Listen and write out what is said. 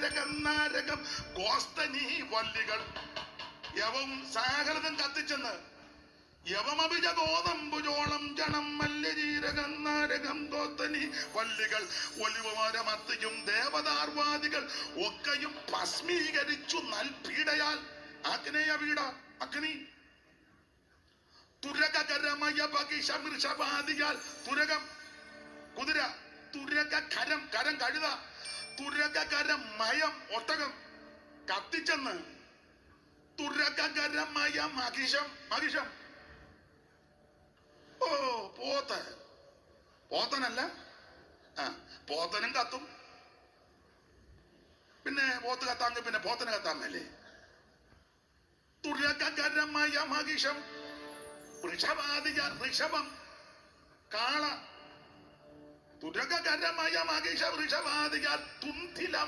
ജീരകം നാരകം ഗോസ്തനി വല്ലികൾ യവം സകലതും കത്തിച്ചെന്ന് യവമഭിജ ഗോതമ്പുജോളം ജണം മല്യ ജീരകം നാരകം ഗോസ്തനി വല്ലികൾ ഒലിവുമരമത്തിയും ദേവദാർവാദികൾ ഒക്കെയും ഭസ്മീകരിച്ചു നൽപീഡയാൽ ആഗ്നേയ വീട അഗ്നി തുരകരമയ പകിഷമൃഷവാദിയാൽ തുരകം കുതിര തുരകരം കരം കഴുത തുരകരം മയം ഒട്ടകം കത്തിച്ചെന്ന് തുരകരമയ മഹിഷം മഹിഷം ഓ പോത്തനല്ല പോത്തനും കത്തും. പിന്നെ പോത്ത് കത്താമെങ്കിൽ പിന്നെ പോത്തന് കത്താൻ മേലേ. തുരകരമയ മഹിഷം വൃഷവാദിക ഋഷഭം കാള തുരകരമയ മഹിഷ വൃഷവാദിക തുന്തില